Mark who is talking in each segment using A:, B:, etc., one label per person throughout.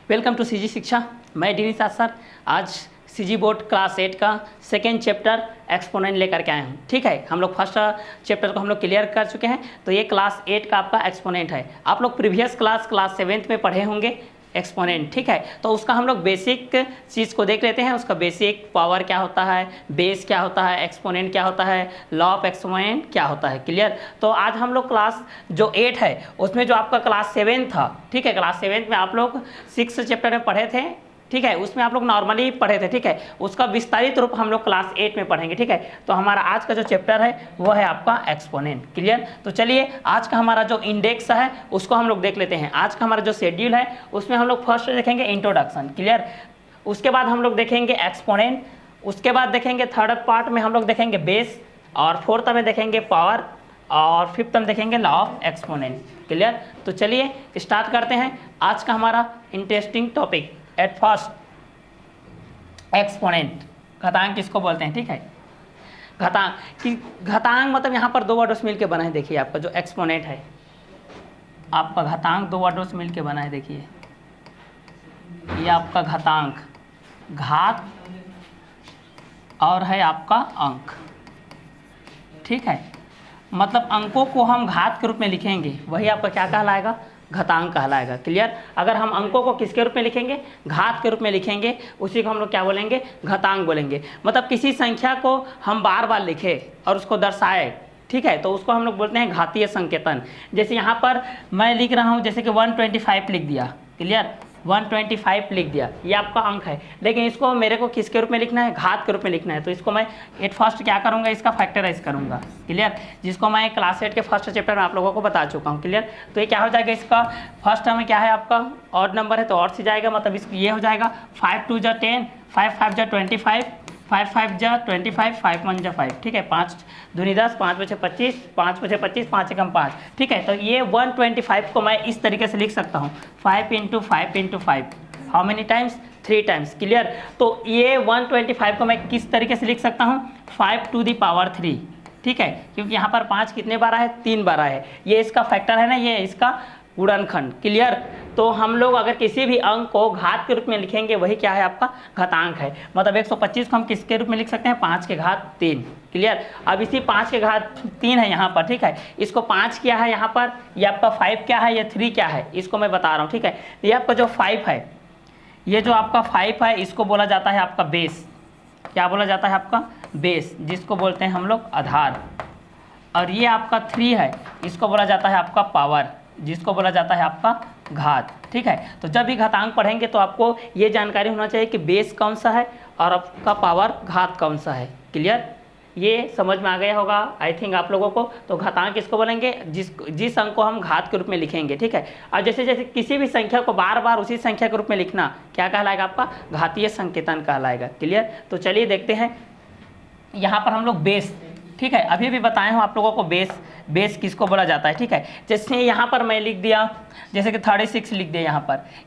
A: Welcome to CG शिक्षा। मैं D Nishad sir आज सीजी बोर्ड क्लास 8 का सेकेंड चैप्टर एक्सपोनेंट लेकर के आए हूँ। ठीक है, हम लोग फर्स्ट चैप्टर को हम लोग क्लियर कर चुके हैं, तो ये क्लास 8 का आपका एक्सपोनेंट है। आप लोग प्रीवियस क्लास 7th में पढ़े होंगे एक्सपोनेंट। ठीक है, तो उसका हम लोग बेसिक चीज़ को देख लेते हैं। उसका बेसिक पावर क्या होता है, बेस क्या होता है, एक्सपोनेंट क्या होता है, लॉ ऑफ एक्सपोनेंट क्या होता है। क्लियर। तो आज हम लोग क्लास जो 8 है उसमें जो आपका क्लास 7 था, ठीक है, क्लास 7 में आप लोग 6 चैप्टर में पढ़े थे। ठीक है, उसमें आप लोग नॉर्मली पढ़े थे। ठीक है, उसका विस्तारित रूप हम लोग क्लास 8 में पढ़ेंगे। ठीक है, तो हमारा आज का जो चैप्टर है वो है आपका एक्सपोनेंट। क्लियर। तो चलिए आज का हमारा जो इंडेक्स है उसको हम लोग देख लेते हैं। आज का हमारा जो शेड्यूल है उसमें हम लोग फर्स्ट देखेंगे इंट्रोडक्शन। क्लियर। उसके बाद हम लोग देखेंगे एक्सपोनेंट, उसके बाद देखेंगे थर्ड पार्ट में हम लोग देखेंगे बेस, और फोर्थ में देखेंगे पावर, और फिफ्थ में देखेंगे लॉ ऑफ एक्सपोनेंट। क्लियर। तो चलिए स्टार्ट करते हैं आज का हमारा interesting topic. At first exponent, घातांक किसको बोलते हैं। ठीक है, घातांक मतलब यहाँ पर दो वर्डों से मिलकर बना है। देखिए आपका जो एक्सपोनेंट है, आपका घातांक दो वर्डों से मिलकर बना है। देखिए ये आपका घातांक, घात और है आपका अंक। ठीक है, मतलब अंकों को हम घात के रूप में लिखेंगे, वही आपका क्या कहलाएगा, घातांक कहलाएगा। क्लियर। अगर हम अंकों को किसके रूप में लिखेंगे, घात के रूप में लिखेंगे, उसी को हम लोग क्या बोलेंगे, घातांक बोलेंगे। मतलब किसी संख्या को हम बार बार लिखें और उसको दर्शाए, ठीक है, तो उसको हम लोग बोलते हैं घातीय संकेतन। जैसे यहाँ पर मैं लिख रहा हूँ, जैसे कि 125 लिख दिया। क्लियर, 125 लिख दिया, ये आपका अंक है, लेकिन इसको मेरे को किसके रूप में लिखना है, घात के रूप में लिखना है। तो इसको मैं एट फर्स्ट क्या करूँगा, इसका फैक्टराइज करूँगा। क्लियर, जिसको मैं क्लास 8 के फर्स्ट चैप्टर में आप लोगों को बता चुका हूँ। क्लियर। तो ये क्या हो जाएगा, इसका फर्स्ट में क्या है आपका ऑड नंबर है तो ऑड से जाएगा, मतलब इसको ये हो जाएगा 5 2 जा 10, 5 5 जा 25, 5 5 जा 25, 5 1 जा 5। ठीक है, 5 दूनी 10, 5 बचे 25, 5 बचे 25, 5 एकम 5। ठीक है, तो ये 125 को मैं इस तरीके से लिख सकता हूँ, 5 × 5 × 5, how many times, 3 times. Clear. तो ये 125 को मैं किस तरीके से लिख सकता हूँ, 5 to the power 3। ठीक है, क्योंकि यहाँ पर 5 कितने बार है, 3 बार है। ये इसका फैक्टर है ना, ये इसका गुणनखंड। क्लियर। तो हम लोग अगर किसी भी अंक को घात के रूप में लिखेंगे, वही क्या है, आपका घातांक है। मतलब 125 को हम किसके रूप में लिख सकते हैं, 5 के घात 3। क्लियर। अब इसी 5 के घात 3 है यहाँ पर। ठीक है, इसको 5 क्या है यहाँ पर, ये आपका 5 क्या है, ये 3 क्या है, इसको मैं बता रहा हूँ। ठीक है, ये आपका जो 5 है, ये जो आपका 5 है, इसको बोला जाता है आपका बेस। क्या बोला जाता है, आपका बेस, जिसको बोलते हैं हम लोग आधार। और ये आपका 3 है, इसको बोला जाता है आपका पावर, जिसको बोला जाता है आपका घात। ठीक है, तो जब भी घातांक पढ़ेंगे तो आपको ये जानकारी होना चाहिए कि बेस कौन सा है और आपका पावर घात कौन सा है। क्लियर, ये समझ में आ गया होगा आई थिंक आप लोगों को। तो घातांक किसको बोलेंगे, जिस अंक को हम घात के रूप में लिखेंगे। ठीक है, और जैसे जैसे किसी भी संख्या को बार बार उसी संख्या के रूप में लिखना क्या कहलाएगा, आपका घातीय संकेतन कहलाएगा। क्लियर। तो चलिए देखते हैं यहाँ पर हम लोग बेस, ठीक है, अभी भी बताए हूँ आप लोगों को बेस किसको बोला जाता है। ठीक है, जैसे यहाँ पर मैं लिख दिया, जैसे कि 36 लिख दिया,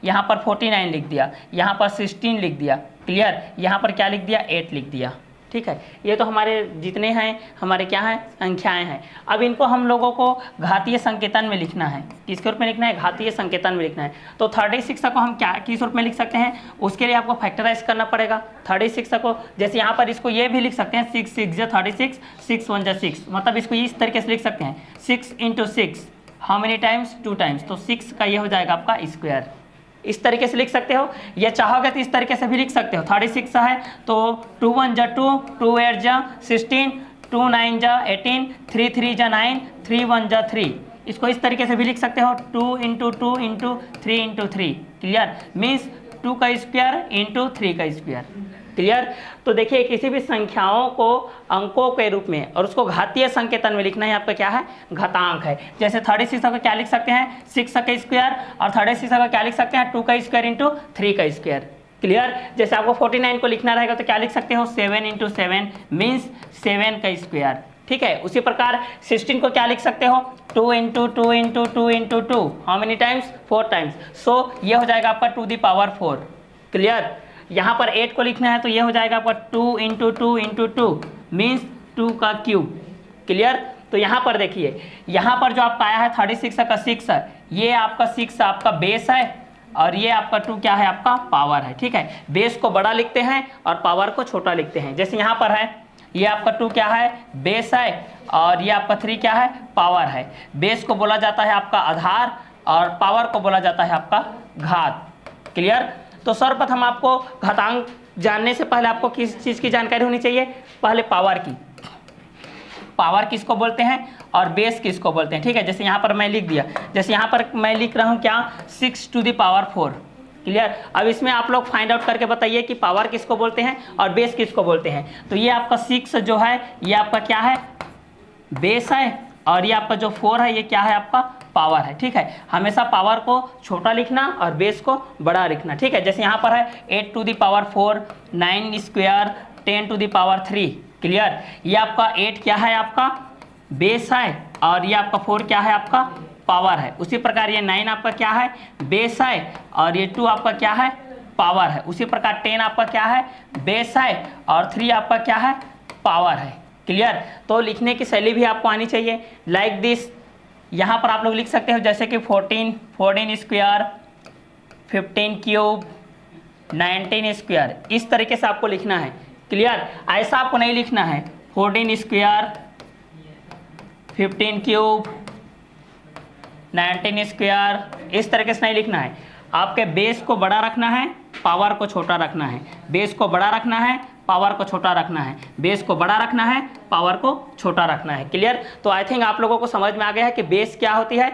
A: यहाँ पर 49 लिख दिया, यहाँ पर 16 लिख दिया। क्लियर, यहाँ पर क्या लिख दिया, 8 लिख दिया। ठीक है, ये तो हमारे जितने हैं, हमारे क्या हैं, संख्याएं हैं। अब इनको हम लोगों को घातीय संकेतन में लिखना है। किसके रूप में लिखना है, घातीय संकेतन में लिखना है। तो 36 को हम क्या किस रूप में लिख सकते हैं, उसके लिए आपको फैक्टराइज करना पड़ेगा 36 को। जैसे यहाँ पर इसको ये भी लिख सकते हैं, 6 6 जा 36, 6 1 जा 6, मतलब इसको इस तरीके से लिख सकते हैं, 6 × 6 हाउ मेनी टाइम्स, 2 टाइम्स। तो 6 का ये हो जाएगा आपका स्क्वायर। इस तरीके से लिख सकते हो, या चाहोगे तो इस तरीके से भी लिख सकते हो। 36 है तो 2 1 जा 2, 2 8 जा 16, 2 9 जा 18, 3 3 जा 9, 3 1 जा 3। इसको इस तरीके से भी लिख सकते हो, 2 × 2 × 3 × 3। क्लियर, मीन्स 2 का स्क्वायर × 3 का स्क्वायर। क्लियर। तो देखिए किसी भी संख्याओं को अंकों के रूप में और उसको घातीय संकेतन में लिखना है, आपका क्या है, घातांक है। जैसे 36 का क्या लिख सकते हैं, 6 का स्क्वायर, और 36 का क्या लिख सकते हैं, 2 का स्क्वायर × 3 का स्क्वायर। क्लियर। जैसे आपको 49 को लिखना रहेगा तो क्या लिख सकते हो, 7 × 7 मीन्स 7 का स्क्वायर। ठीक है, उसी प्रकार 16 को क्या लिख सकते हो, 2 × 2 × 2 × 2, हाउ मेनी टाइम्स, 4 टाइम्स। सो ये हो जाएगा आपका 2 द पावर 4। क्लियर। यहाँ पर 8 को लिखना है तो ये हो जाएगा आपका 2 × 2 × 2 मीन्स 2 का क्यूब। क्लियर। तो यहाँ पर देखिए, यहाँ पर जो आपका आया है 36 का 6 है, ये आपका 6 आपका बेस है, और ये आपका 2 क्या है, आपका पावर है। ठीक है, बेस को बड़ा लिखते हैं और पावर को छोटा लिखते हैं। जैसे यहाँ पर है, ये आपका 2 क्या है, बेस है, और ये आपका 3 क्या है, पावर है। बेस को बोला जाता है आपका आधार और पावर को बोला जाता है आपका घात। क्लियर। तो सर्वप्रथम आपको घातांक जानने से पहले आपको किस चीज़ की जानकारी होनी चाहिए, पहले पावर की। पावर किसको बोलते हैं और बेस किसको बोलते हैं। ठीक है, जैसे यहाँ पर मैं लिख दिया, जैसे यहाँ पर मैं लिख रहा हूँ क्या, 6 टू द पावर 4। क्लियर। अब इसमें आप लोग फाइंड आउट करके बताइए कि पावर किसको बोलते हैं और बेस किसको बोलते हैं। तो ये आपका 6 जो है ये आपका क्या है, बेस है, और ये आपका जो 4 है ये क्या है, आपका पावर है। ठीक है, हमेशा पावर को छोटा लिखना और बेस को बड़ा लिखना। ठीक है, जैसे यहाँ पर है 8 to the power 4, 9 square, 10 to the power 3। Clear. ये आपका 8 क्या है, आपका बेस है, और ये आपका 4 क्या है, आपका पावर है। उसी प्रकार ये 9 आपका क्या है, बेस है, और ये 2 आपका क्या है, पावर है। उसी प्रकार 10 आपका क्या है, बेस है, और 3 आपका क्या है, पावर है। क्लियर। तो लिखने की शैली भी आपको आनी चाहिए, लाइक दिस। यहाँ पर आप लोग लिख सकते हो जैसे कि 14 स्क्वायर, 15 क्यूब, 19 स्क्वायर, इस तरीके से आपको लिखना है। क्लियर। ऐसा आपको नहीं लिखना है 14 स्क्वायर, 15 क्यूब, 19 स्क्वायर, इस तरीके से नहीं लिखना है। आपके बेस को बड़ा रखना है, पावर को छोटा रखना है। बेस को बड़ा रखना है, पावर को छोटा रखना है। बेस को बड़ा रखना है, पावर को छोटा रखना है। क्लियर। तो आई थिंक आप लोगों को समझ में आ गया है कि बेस क्या होती है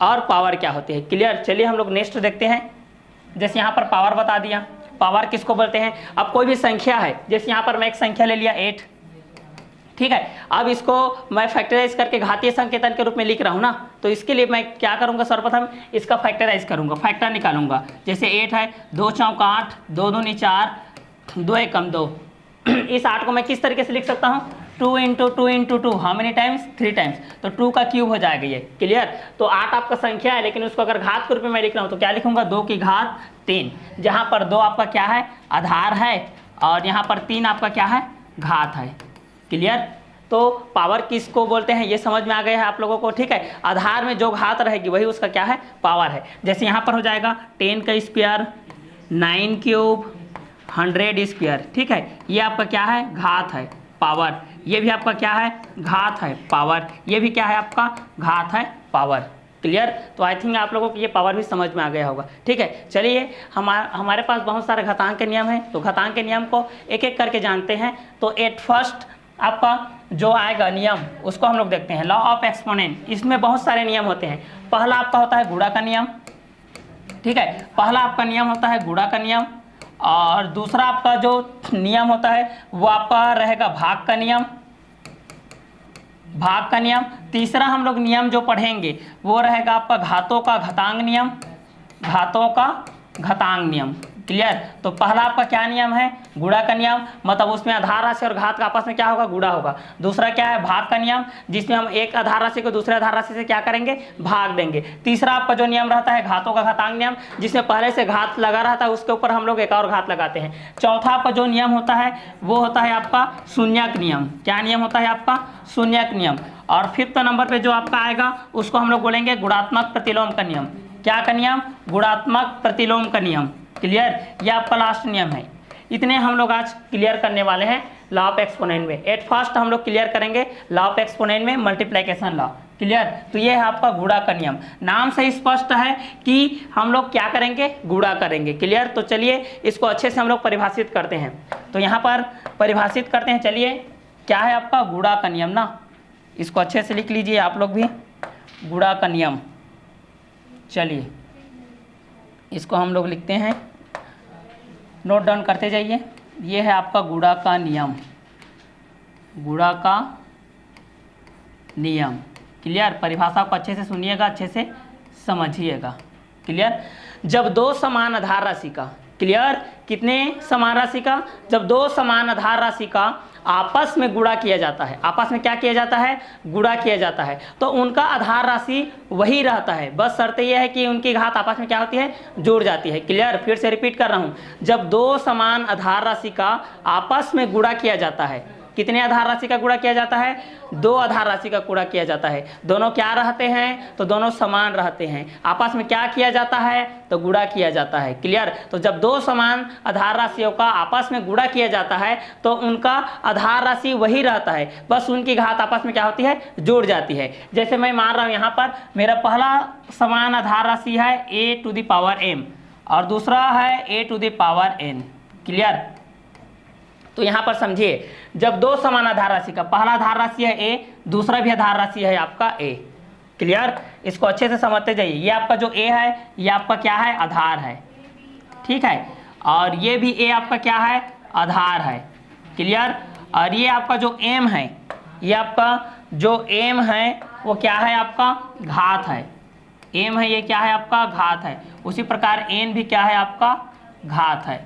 A: और पावर क्या होती है। क्लियर। चलिए हम लोग नेक्स्ट देखते हैं। जैसे यहाँ पर पावर बता दिया, पावर किसको बोलते हैं। अब कोई भी संख्या है, जैसे यहाँ पर मैं एक संख्या ले लिया 8। ठीक है, अब इसको मैं फैक्टराइज करके घातीय संकेतन के रूप में लिख रहा हूँ ना, तो इसके लिए मैं क्या करूँगा, सर्वप्रथम इसका फैक्टराइज करूँगा, फैक्टर निकालूंगा। जैसे 8 है, 2 चौक 8, 2 दूनी 4, 2 एकम 2। इस 8 को मैं किस तरीके से लिख सकता हूँ, 2 into 2 into 2, how many times, 3 times, तो 2 का क्यूब हो जाएगा ये। क्लियर। तो 8 आपका संख्या है, लेकिन उसको अगर घात के रूप में मैं लिख रहा हूँ तो क्या लिखूंगा, 2 की घात 3, जहाँ पर 2 आपका क्या है, आधार है, और यहाँ पर 3 आपका क्या है, घात है। क्लियर। तो पावर किसको बोलते हैं ये समझ में आ गया है आप लोगों को। ठीक है, आधार में जो घात रहेगी वही उसका क्या है, पावर है। जैसे यहाँ पर हो जाएगा 10 का स्क्वायर, 9 क्यूब, 100 स्क्वायर। ठीक है, ये आपका क्या है, घात है, पावर। ये भी आपका क्या है, घात है, पावर। ये भी क्या है, आपका घात है, पावर। क्लियर। तो आई थिंक आप लोगों को ये पावर भी समझ में आ गया होगा। ठीक है, चलिए हमारे पास बहुत सारे घातांक के नियम हैं, तो घातांक के नियम को एक एक करके जानते हैं। तो एट फर्स्ट आपका जो आएगा नियम उसको हम लोग देखते हैं, लॉ ऑफ एक्सपोनेंट। इसमें बहुत सारे नियम होते हैं। पहला आपका होता है गुणा का नियम। ठीक है, पहला आपका नियम होता है गुणा का नियम, और दूसरा आपका जो नियम होता है वो आपका रहेगा भाग का नियम, भाग का नियम। तीसरा हम लोग नियम जो पढ़ेंगे वो रहेगा आपका घातों का घातांक नियम, घातों का घातांक नियम। क्लियर। तो पहला आपका क्या नियम है, गुणा का नियम, मतलब उसमें आधार राशि और घात का आपस में क्या होगा, गुणा होगा। दूसरा क्या है, भाग का नियम, जिसमें हम एक आधार राशि को दूसरे आधार राशि से क्या करेंगे, भाग देंगे। तीसरा आपका जो नियम रहता है घातों का घातांक नियम, जिसमें पहले से घात लगा रहता है उसके ऊपर हम लोग एक और घात लगाते हैं। चौथा आपका जो नियम होता है वो होता है आपका शून्यक नियम। क्या नियम होता है आपका, शून्यक नियम। और फिफ्थ नंबर पे जो आपका आएगा उसको हम लोग बोलेंगे गुणात्मक प्रतिलोम का नियम। क्या का नियम, गुणात्मक प्रतिलोम का नियम। क्लियर। यह आपका लास्ट नियम है। इतने हम लोग आज क्लियर करने वाले हैं लॉ ऑफ एक्सपोनेंट में। एट फर्स्ट हम लोग क्लियर करेंगे लॉ ऑफ एक्सपोनेंट में मल्टीप्लिकेशन लॉ। क्लियर। तो ये है आपका गुणा का नियम। नाम से स्पष्ट है कि हम लोग क्या करेंगे, गुणा करेंगे। क्लियर। तो चलिए इसको अच्छे से हम लोग परिभाषित करते हैं। तो यहाँ पर परिभाषित करते हैं। चलिए क्या है आपका गुणा का नियम ना, इसको अच्छे से लिख लीजिए आप लोग भी, गुणा का नियम। चलिए इसको हम लोग लिखते हैं, नोट डाउन करते जाइए। ये है आपका गुणा का नियम, गुणा का नियम। क्लियर। परिभाषा को अच्छे से सुनिएगा, अच्छे से समझिएगा। क्लियर। जब दो समान आधार राशि का, क्लियर, कितने समान राशि का, जब दो समान आधार राशि का आपस में गुणा किया जाता है, आपस में क्या किया जाता है, गुणा किया जाता है, तो उनका आधार राशि वही रहता है। बस शर्त यह है कि उनकी घात आपस में क्या होती है, जुड़ जाती है। क्लियर। फिर से रिपीट कर रहा हूं, जब दो समान आधार राशि का आपस में गुणा किया जाता है, कितने आधार राशि का गुणा किया जाता है? 2 आधार राशि का गुणा किया जाता है। दोनों क्या रहते हैं? तो दोनों समान रहते हैं। आपस में क्या किया जाता है? तो गुणा किया जाता है। क्लियर? तो जब 2 समान आधार राशियों का आपस में गुणा किया जाता है तो उनका आधार राशि वही रहता है, बस उनकी घात आपस में क्या होती है? जुड़ जाती है। जैसे मैं मान रहा हूँ यहाँ पर मेरा पहला समान आधार राशि है a to the power m और दूसरा है a to the power n। Clear? तो यहाँ पर समझिए, जब 2 समान आधार राशि का पहला आधार राशि है a, दूसरा भी आधार राशि है आपका a। क्लियर? इसको अच्छे से समझते जाइए। ये आपका जो a है ये आपका क्या है? आधार है। ठीक है, और ये भी a आपका क्या है? आधार है। क्लियर? और ये आपका जो m है, ये आपका जो m है वो क्या है? आपका घात है। m है ये क्या है? आपका घात है। उसी प्रकार n भी क्या है? आपका घात है।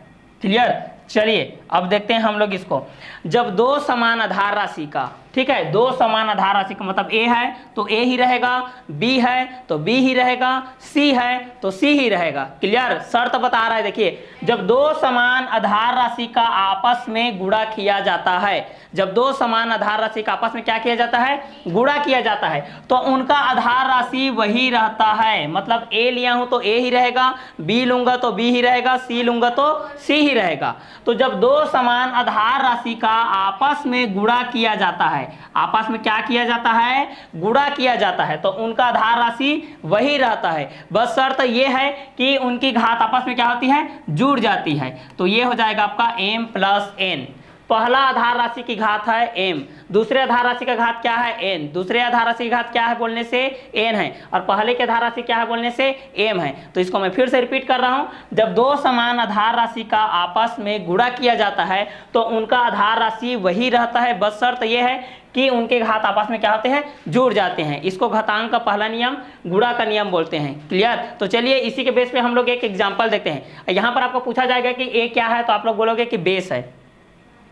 A: क्लियर? चलिए अब देखते हैं हम लोग इसको। जब 2 समान आधार राशि का, ठीक है, 2 समान आधार राशि का मतलब a है तो a ही रहेगा, b है तो b ही रहेगा, c है तो c ही रहेगा। क्लियर? शर्त बता रहा है, देखिए, जब 2 समान आधार राशि का आपस में गुणा किया जाता है, जब 2 समान आधार राशि का आपस में क्या किया जाता है? गुणा किया जाता है, तो उनका आधार राशि वही रहता है। मतलब a लिया हूं तो a ही रहेगा, b लूंगा तो b ही रहेगा, c लूंगा तो c ही रहेगा। तो जब 2 समान आधार राशि का आपस में गुणा किया जाता है, आपस में क्या किया जाता है? गुणा किया जाता है, तो उनका आधार राशि वही रहता है। बस शर्त यह है कि उनकी घात आपस में क्या होती है? जुड़ जाती है। तो ये हो जाएगा आपका m प्लस n। पहला आधार राशि की घात है m, दूसरे आधार राशि का घात क्या है? n। दूसरे आधार राशि की घात क्या है बोलने से? n है, और पहले के आधार राशि क्या है बोलने से? m है। तो इसको मैं फिर से रिपीट कर रहा हूं, जब 2 समान आधार राशि का आपस में गुणा किया जाता है तो उनका आधार राशि वही रहता है। बस शर्त यह है कि उनके घात आपस में क्या होते हैं? जुड़ जाते हैं। इसको घातांक का पहला नियम गुणा का नियम बोलते हैं। क्लियर? तो चलिए इसी के बेस पे हम लोग एक एग्जांपल देखते हैं। यहाँ पर आपको पूछा जाएगा कि a क्या है, तो आप लोग बोलोगे कि बेस है।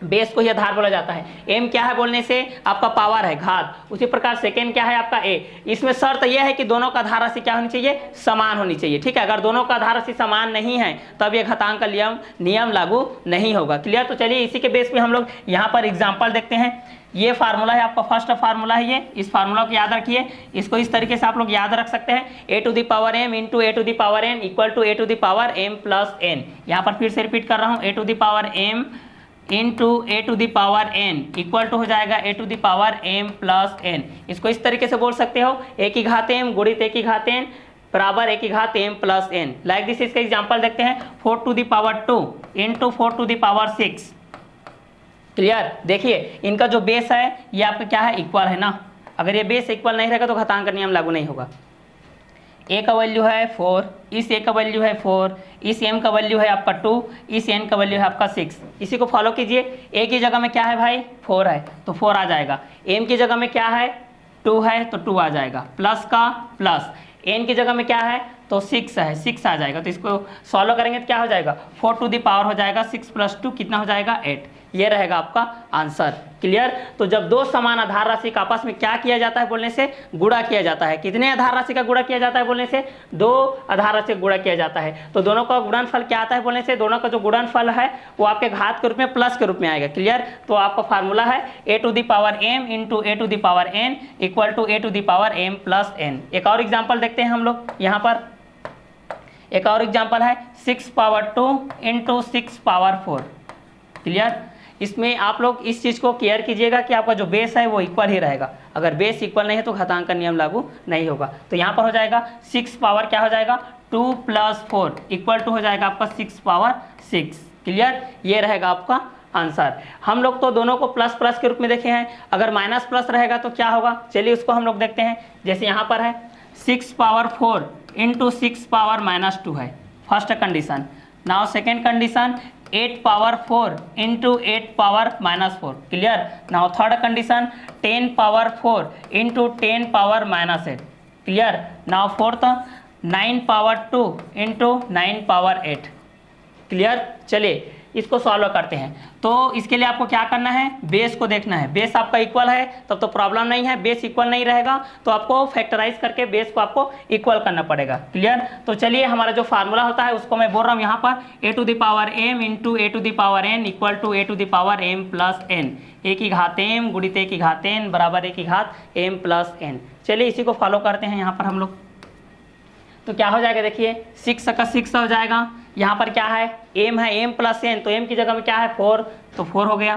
A: बेस को ही आधार बोला जाता है। m क्या है बोलने से? आपका पावर है, घात। उसी प्रकार सेकेंड क्या है? आपका a। इसमें शर्त यह है कि दोनों का आधार राशि क्या होनी चाहिए? समान होनी चाहिए। ठीक है, अगर दोनों का आधार राशि समान नहीं है तब ये घातांक का नियम लागू नहीं होगा। क्लियर? तो चलिए इसी के बेस पे हम लोग यहाँ पर एग्जाम्पल देखते हैं। ये फार्मूला है आपका, फर्स्ट फार्मूला है ये। इस फार्मूला को याद रखिए। इसको इस तरीके से आप लोग याद रख सकते हैं, a to the power m into a to the power n equal to a to the power m plus n। यहाँ पर फिर से रिपीट कर रहा हूँ, a to the power m into a to the power n equal to हो जाएगा a to the power m plus n। इसको इस तरीके से बोल सकते हो, a की घात m गुणित a की घात n बराबर a की घात m plus n। Like this इसका एग्जाम्पल देखते हैं, 4 to the power 2 into 4 to the power 6। Clear? देखिए इनका जो बेस है ये आपका क्या है? इक्वल है ना। अगर ये बेस इक्वल नहीं रहेगा तो घातांक का नियम लागू नहीं होगा। a का वैल्यू है 4, इस a का वैल्यू है 4, इस m का वैल्यू है आपका 2, इस n का वैल्यू है आपका 6। इसी को फॉलो कीजिए। a की जगह में क्या है भाई? 4 है तो 4 आ जाएगा। m की जगह में क्या है? 2 है तो 2 आ जाएगा, प्लस का प्लस। n की जगह में क्या है? तो 6 है, 6 आ जाएगा। तो इसको सॉल्व करेंगे तो क्या हो जाएगा? 4 टू द पावर हो जाएगा 6 प्लस 2 कितना हो जाएगा? 8। ये रहेगा आपका आंसर। क्लियर? तो जब 2 समान आधार राशि का आपस में क्या किया जाता है बोलने से? गुणा किया जाता है। कितने आधार राशि का गुणा किया जाता है बोलने से? 2 आधार राशि का गुणा किया जाता है। तो दोनों का गुणनफल क्या आता है बोलने से? दोनों का जो गुणनफल है वो आपके घात के रूप में प्लस के रूप में आएगा। क्लियर? तो आपका फार्मूला है a to the power m into a to the power n equal to a to the power m plus n। एक और एग्जाम्पल देखते हैं हम लोग। यहाँ पर एक और एग्जाम्पल है 6 पावर 2 इंटू 6 पावर 4। क्लियर? इसमें आप लोग इस चीज़ को केयर कीजिएगा कि आपका जो बेस है वो इक्वल ही रहेगा। अगर बेस इक्वल नहीं है तो घातांक का नियम लागू नहीं होगा। तो यहाँ पर हो जाएगा 6 पावर क्या हो जाएगा? 2 प्लस 4 इक्वल टू हो जाएगा आपका 6 पावर 6। क्लियर? ये रहेगा आपका आंसर। हम लोग तो दोनों को प्लस प्लस के रूप में देखे हैं, अगर माइनस प्लस रहेगा तो क्या होगा? चलिए उसको हम लोग देखते हैं। जैसे यहाँ पर है 6 पावर 4 इंटू 6 पावर माइनस 2 है first condition. Now second condition 8 power 4 into 8 power minus 4। Clear? Now third condition 10 power 4 into 10 power minus 8। Clear? Now fourth 9 power 2 into 9 power 8। Clear? चलिए इसको सॉल्व करते हैं। तो इसके लिए आपको क्या करना है, बेस को देखना है। बेस आपका इक्वल है तब तो प्रॉब्लम नहीं है, बेस इक्वल नहीं रहेगा तो आपको फैक्टराइज करके बेस को आपको इक्वल करना पड़ेगा। क्लियर। तो चलिए हमारा जो फार्मूला होता है उसको मैं बोल रहा हूँ यहाँ पर a to the power m into a to the power n equal to a to the power m plus n, a की घात m गुणित a की घात n बराबर a की घात m प्लस n। चलिए इसी को फॉलो करते हैं यहाँ पर हम लोग। तो क्या हो जाएगा, देखिए 6 का 6 हो जाएगा। यहाँ पर क्या है, m है m प्लस n, तो m की जगह में क्या है 4, तो 4 हो गया।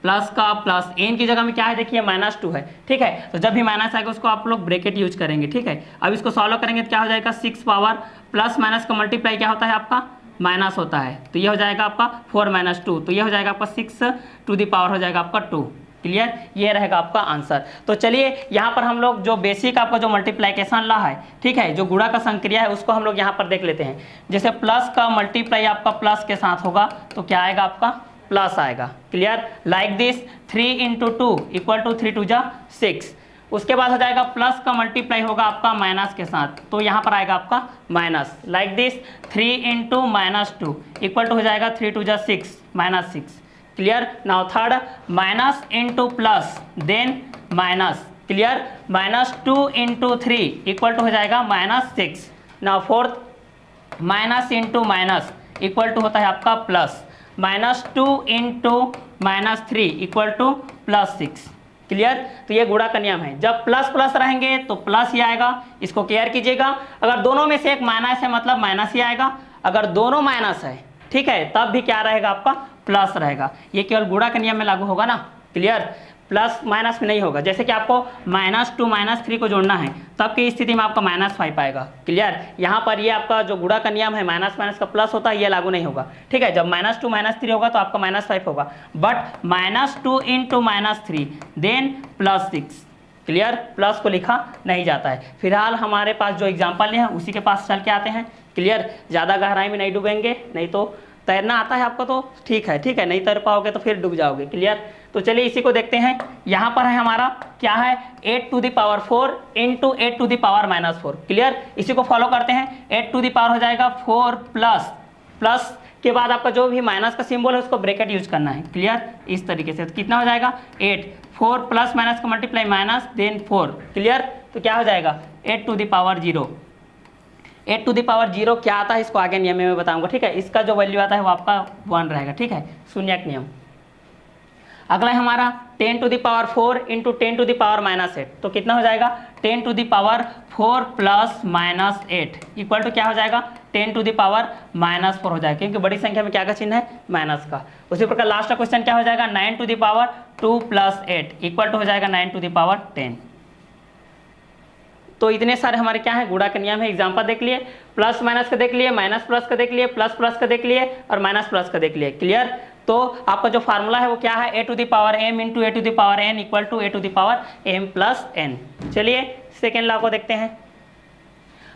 A: प्लस का प्लस n की जगह में क्या है, देखिए -2 है। ठीक है, तो जब भी माइनस आएगा उसको आप लोग ब्रैकेट यूज करेंगे। ठीक है, अब इसको सॉल्व करेंगे तो क्या हो जाएगा, 6 पावर प्लस माइनस का मल्टीप्लाई क्या होता है आपका माइनस होता है, तो ये हो जाएगा आपका 4 - 2, तो ये हो जाएगा आपका 6 टू द पावर हो जाएगा आपका 2। क्लियर, ये रहेगा आपका आंसर। तो चलिए यहाँ पर हम लोग जो बेसिक आपका जो मल्टीप्लिकेशन लॉ है, ठीक है, जो गुणा का संक्रिया है उसको हम लोग यहाँ पर देख लेते हैं। जैसे प्लस का मल्टीप्लाई आपका प्लस के साथ होगा तो क्या आएगा आपका प्लस आएगा। Clear, like this 3 × 2 equal to 3 × 2 = 6। उसके बाद हो जाएगा प्लस का मल्टीप्लाई होगा आपका माइनस के साथ, तो यहाँ पर आएगा आपका minus. Like this 3 × -2 equal to हो जाएगा 3 × 2 = 6 -6। Clear, now third minus into plus then minus. Clear, -2 × 3 equal to हो जाएगा -6। Now fourth minus into minus equal to होता है आपका प्लस, -2 × -3 इक्वल टू +6। क्लियर, तो ये गुणा का नियम है। जब प्लस प्लस रहेंगे तो प्लस ही आएगा, इसको केयर कीजिएगा। अगर दोनों में से एक माइनस है मतलब माइनस ही आएगा, अगर दोनों माइनस है ठीक है तब भी क्या रहेगा आपका प्लस रहेगा। ये केवल गुणा के नियम में लागू होगा ना। क्लियर, प्लस माइनस में नहीं होगा। जैसे कि आपको -2 -3 को जोड़ना है तब की स्थिति में आपका -5 आएगा। क्लियर, यहाँ पर ये आपका जो गुणा का नियम है माइनस माइनस का प्लस होता है, ये लागू नहीं होगा। ठीक है, जब -2 -3 होगा तो आपका -5 होगा, बट -2 × -3 देन +6। क्लियर, प्लस को लिखा नहीं जाता है। फिलहाल हमारे पास जो एग्जाम्पल है उसी के पास चल के आते हैं। क्लियर, ज़्यादा गहराई में नहीं डूबेंगे, नहीं तो तैरना आता है आपको तो ठीक है, नहीं तैर पाओगे तो फिर डूब जाओगे। क्लियर, तो चलिए इसी को देखते हैं। यहाँ पर है हमारा क्या है 8 to the power 4 × 8 to the power -4। Clear, इसी को फॉलो करते हैं। 8 टू द पावर हो जाएगा 4 प्लस के बाद आपका जो भी माइनस का सिंबल है उसको ब्रैकेट यूज करना है। क्लियर, इस तरीके से तो कितना हो जाएगा 8, 4 प्लस माइनस का मल्टीप्लाई माइनस देन 4। क्लियर, तो क्या हो जाएगा 8 to the power 0। 8 to the power 0 क्या आता है इसको आगे नियम में मैं बताऊंगा। ठीक है, इसका जो वैल्यू आता है वो आपका 1 रहेगा। ठीक है, शून्यक नियम। अगला है हमारा 10 to the power 4 × 10 to the power -8, तो कितना हो जाएगा 10 to the power 4 plus -8 equal to क्या हो जाएगा 10 टू द पावर -4 हो जाएगा, क्योंकि बड़ी संख्या में क्या का चिन्ह है माइनस का। उसी प्रकार लास्ट का क्वेश्चन क्या हो जाएगा 9 to the power 2 + 8 equal to हो जाएगा 9 टू द पावर 10। तो इतने सारे हमारे क्या है गुणा के नियम है। एग्जाम्पल देख लिए, प्लस माइनस का देख लिए, माइनस प्लस का देख लिए, प्लस प्लस का देख लिए और माइनस प्लस का देख लिए। क्लियर, तो आपका जो फार्मूला है वो क्या है a to the power m × a to the power n equal to a to the power m plus n। चलिए सेकेंड लॉ को देखते हैं।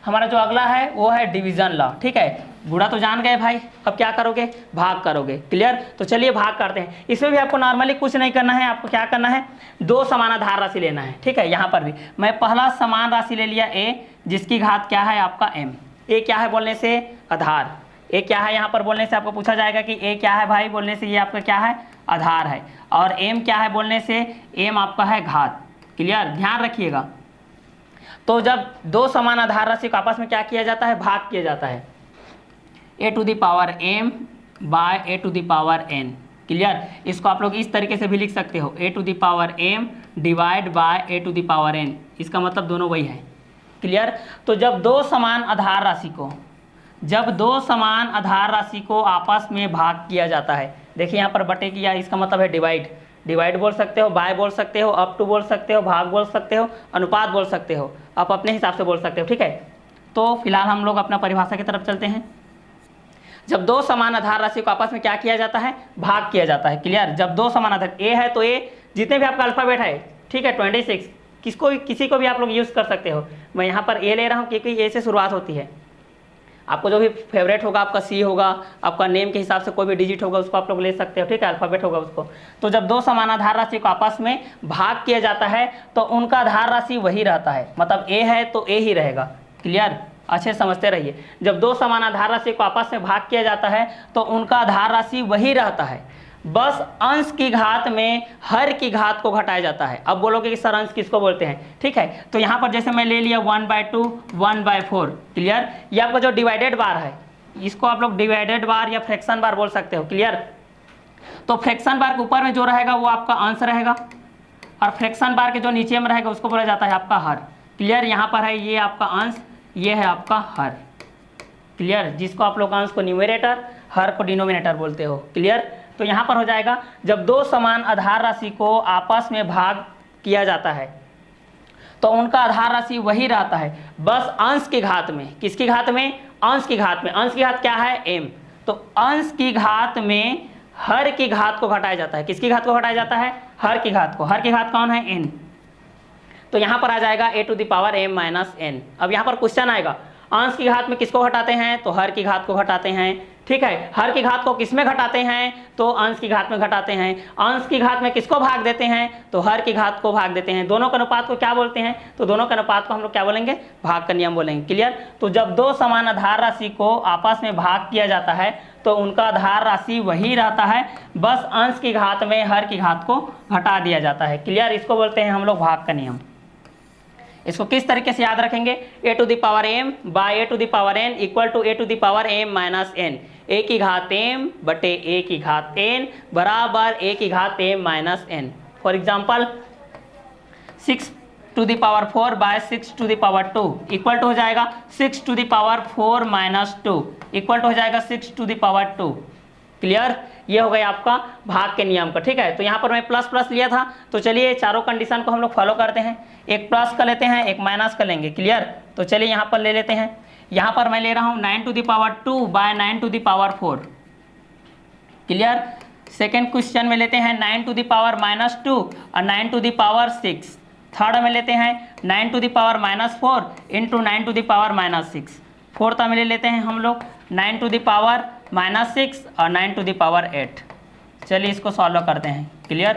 A: हमारा जो अगला है वो है डिवीजन लॉ। ठीक है, गुणा तो जान गए भाई, अब क्या करोगे भाग करोगे। क्लियर, तो चलिए भाग करते हैं। इसमें भी आपको नॉर्मली कुछ नहीं करना है, आपको क्या करना है 2 समान आधार राशि लेना है। ठीक है, यहाँ पर भी मैं पहला समान राशि ले लिया a, जिसकी घात क्या है आपका m। a क्या है बोलने से आधार, a क्या है यहाँ पर बोलने से आपको पूछा जाएगा कि a क्या है भाई बोलने से ये आपका क्या है आधार है, और m क्या है बोलने से m आपका है घात। क्लियर, ध्यान रखिएगा। तो जब 2 समान आधार राशि को आपस में क्या किया जाता है भाग किया जाता है, a to the power m by a to the power n। Clear, इसको आप लोग इस तरीके से भी लिख सकते हो a to the power m divide by a to the power n, इसका मतलब दोनों वही है। क्लियर, तो जब 2 समान आधार राशि को आपस में भाग किया जाता है, देखिए यहाँ पर बटे किया, इसका मतलब है डिवाइड बोल सकते हो, बाय बोल सकते हो, अप टू बोल सकते हो, भाग बोल सकते हो, अनुपात बोल सकते हो, आप अपने हिसाब से बोल सकते हो। ठीक है, तो फिलहाल हम लोग अपना परिभाषा की तरफ चलते हैं। जब 2 समान आधार राशि को आपस में क्या किया जाता है भाग किया जाता है। क्लियर, जब 2 समान आधार a है तो a जितने भी आपका अल्फाबेट है, ठीक है 26, किसी को भी आप लोग यूज़ कर सकते हो। मैं यहाँ पर a ले रहा हूँ क्योंकि a से शुरुआत होती है। आपको जो भी फेवरेट होगा आपका सी होगा, आपका नेम के हिसाब से कोई भी डिजिट होगा उसको आप लोग ले सकते हो। ठीक है, अल्फाबेट होगा उसको। तो जब 2 समान आधार राशि को आपस में भाग किया जाता है तो उनका आधार राशि वही रहता है, मतलब a है तो a ही रहेगा। क्लियर, अच्छे समझते रहिए। जब दो समान आधार राशि को आपस में भाग किया जाता है तो उनका आधार राशि वही रहता है, बस अंश की घात में हर की घात को घटाया जाता है। अब बोलोगे कि सर अंश किसको बोलते हैं, ठीक है, तो यहाँ पर जैसे मैं ले लिया 1/2 1/4, क्लियर। ये आपका जो डिवाइडेड बार है इसको आप लोग डिवाइडेड बार या फ्रैक्शन बार बोल सकते हो, क्लियर। तो फ्रैक्शन बार के ऊपर में जो रहेगा वो आपका अंश रहेगा और फ्रैक्शन बार के जो नीचे में रहेगा उसको बोला जाता है आपका हर, क्लियर। यहाँ पर है ये आपका अंश, ये है आपका हर, क्लियर, जिसको आप लोग अंश को न्यूमरेटर, हर को डिनोमिनेटर बोलते हो, क्लियर। तो यहाँ पर हो जाएगा जब दो समान आधार राशि को आपस में भाग किया जाता है तो उनका आधार राशि वही रहता है, बस अंश की घात में, किसकी घात में, अंश की घात में। अंश की घात क्या है, m, तो अंश की घात में हर की घात को घटाया जाता है। किसकी घात को घटाया जाता है, हर की घात को। हर की घात कौन है, n। तो यहाँ पर आ जाएगा a⁻m-n। अब यहाँ पर क्वेश्चन आएगा अंश की घात में किसको घटाते हैं, तो हर की घात को घटाते हैं, ठीक है। हर की घात को किस में घटाते हैं, तो अंश की घात में घटाते हैं। अंश की घात में किसको भाग देते हैं, तो हर की घात को भाग देते हैं। दोनों के अनुपात को क्या बोलते हैं, तो दोनों के अनुपात को हम लोग क्या बोलेंगे, भाग का नियम बोलेंगे, क्लियर। तो जब दो समान आधार राशि को आपस में भाग किया जाता है तो उनका आधार राशि वही रहता है, बस अंश की घात में हर की घात को घटा दिया जाता है, क्लियर। इसको बोलते हैं हम लोग भाग का नियम। इसको किस तरीके से याद रखेंगे, a⁻m bye a⁻n equal to a⁻m-n, a की घात m बटे a की घात n बराबर a की घात m-n। For example 6⁴ by 6⁴ equal to हो जाएगा 6⁴ -2 इक्वल टू हो जाएगा 6⁴, क्लियर। ये हो गया आपका भाग के नियम का, ठीक है। तो यहाँ पर मैं प्लस प्लस लिया था, तो चलिए चारों कंडीशन को हम लोग फॉलो करते हैं। एक प्लस का लेते हैं, एक माइनस का लेंगे, क्लियर। तो चलिए यहाँ पर ले लेते हैं। यहाँ पर मैं ले रहा हूँ 9⁻2 बाय 9⁻4, क्लियर। सेकेंड क्वेश्चन में लेते हैं 9⁻−2 और 9⁻6। थर्ड में लेते हैं 9⁻4 इंटू 9⁻6। फोर्थ में ले लेते हैं हम लोग 9⁻6 और 9⁸। चलिए इसको सॉल्व करते हैं, क्लियर।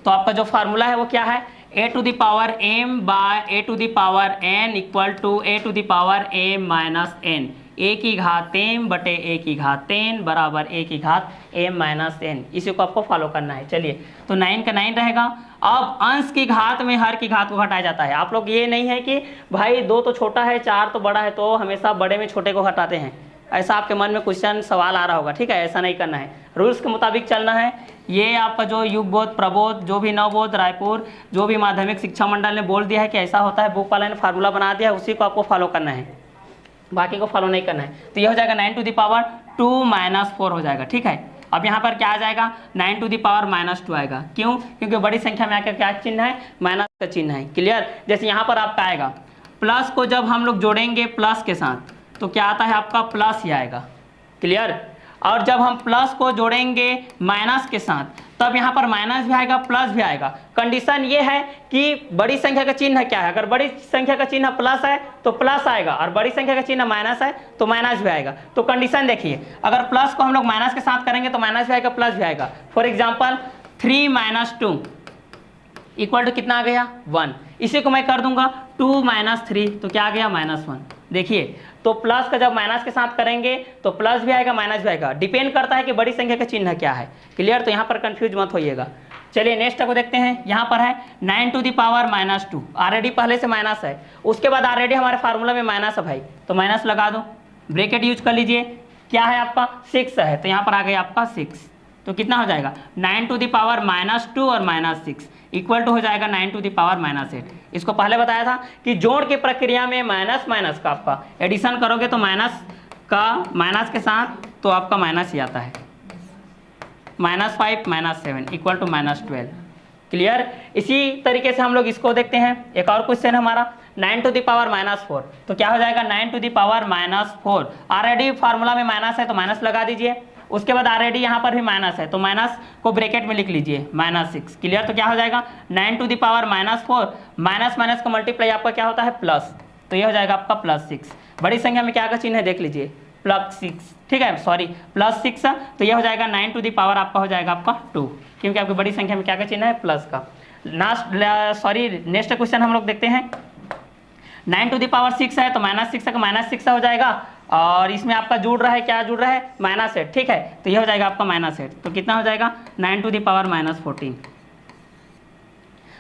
A: तो आपका जो फार्मूला है वो क्या है, a⁻m bye a⁻n equal to a⁻m-n, a की घात m बटे a की घात n बराबर a की घात m-n। इसी को आपको फॉलो करना है। चलिए तो 9 का 9 रहेगा। अब अंश की घात में हर की घात को घटाया जाता है। आप लोग ये नहीं है कि भाई 2 तो छोटा है 4 तो बड़ा है, तो हमेशा बड़े में छोटे को घटाते हैं, ऐसा आपके मन में क्वेश्चन सवाल आ रहा होगा, ठीक है। ऐसा नहीं करना है, रूल्स के मुताबिक चलना है। ये आपका जो युग बोध, प्रबोध, जो भी नवबोध, रायपुर, जो भी माध्यमिक शिक्षा मंडल ने बोल दिया है कि ऐसा होता है, बुक वाला ने फार्मूला बना दिया है, उसी को आपको फॉलो करना है, बाकी को फॉलो नहीं करना है। तो ये हो जाएगा 9⁻2 - 4 हो जाएगा, ठीक है। अब यहाँ पर क्या आ जाएगा, 9⁻2 आएगा। क्यों, क्योंकि बड़ी संख्या में आकर क्या चिन्ह है, माइनस का चिन्ह है, क्लियर। जैसे यहाँ पर आपका आएगा प्लस को जब हम लोग जोड़ेंगे प्लस के साथ तो क्या आता है आपका प्लस ही आएगा, क्लियर। और जब हम प्लस को जोड़ेंगे माइनस के साथ तब यहाँ पर माइनस भी आएगा प्लस भी आएगा। कंडीशन ये है कि बड़ी संख्या का चिन्ह क्या है, अगर बड़ी संख्या का चिन्ह प्लस है तो प्लस आएगा और बड़ी संख्या का चिन्ह माइनस है तो माइनस भी आएगा। तो कंडीशन देखिए, अगर प्लस को हम लोग माइनस के साथ करेंगे तो माइनस भी आएगा प्लस भी आएगा। फॉर एग्जाम्पल 3 - 2 इक्वल टू कितना आ गया, 1। इसी को मैं कर दूंगा 2 - 3 तो क्या आ गया, -1। देखिए तो प्लस का जब माइनस के साथ करेंगे तो प्लस भी आएगा माइनस भी आएगा, डिपेंड करता है कि बड़ी संख्या का चिन्ह क्या है, क्लियर। तो यहाँ पर कंफ्यूज मत होइएगा। चलिए नेक्स्ट को देखते हैं। यहाँ पर है 9⁻2, ऑलरेडी पहले से माइनस है, उसके बाद ऑलरेडी हमारे फार्मूला में माइनस है भाई, तो माइनस लगा दो, ब्रैकेट यूज कर लीजिए। क्या है आपका 6 है, तो यहाँ पर आ गया आपका 6, तो कितना हो जाएगा 9⁻2 और -6 इक्वल टू हो जाएगा 9⁻8। इसको पहले बताया था कि जोड़ की प्रक्रिया में माइनस माइनस का आपका एडिशन करोगे तो माइनस के साथ तो आपका माइनस ही आता है, -5 -7 इक्वल टू -12, क्लियर। इसी तरीके से हम लोग इसको देखते हैं। एक और क्वेश्चन हमारा 9⁻4, तो क्या हो जाएगा 9⁻4। ऑलरेडी फार्मूला में माइनस है तो माइनस लगा दीजिए, उसके बाद ऑलरेडी यहाँ पर भी माइनस है तो माइनस को ब्रैकेट में लिख लीजिए -6, क्लियर। तो क्या हो जाएगा 9⁻4 माइनस माइनस का मल्टीप्लाई आपका क्या होता है प्लस, तो ये हो जाएगा आपका +6। बड़ी संख्या में क्या का चिन्ह है देख लीजिए, +6, ठीक है, सॉरी +6। तो ये हो जाएगा 9⁻ आपका हो जाएगा आपका 2, क्योंकि आपकी बड़ी संख्या में क्या का चिन्ह है प्लस का। नेक्स्ट क्वेश्चन हम लोग देखते हैं 9 टू द पावर 6 है तो -6 का -6 हो जाएगा, और इसमें आपका जुड़ रहा है, क्या जुड़ रहा है, -8, ठीक है, तो ये हो जाएगा आपका -8, तो कितना हो जाएगा 9 टू द पावर -14।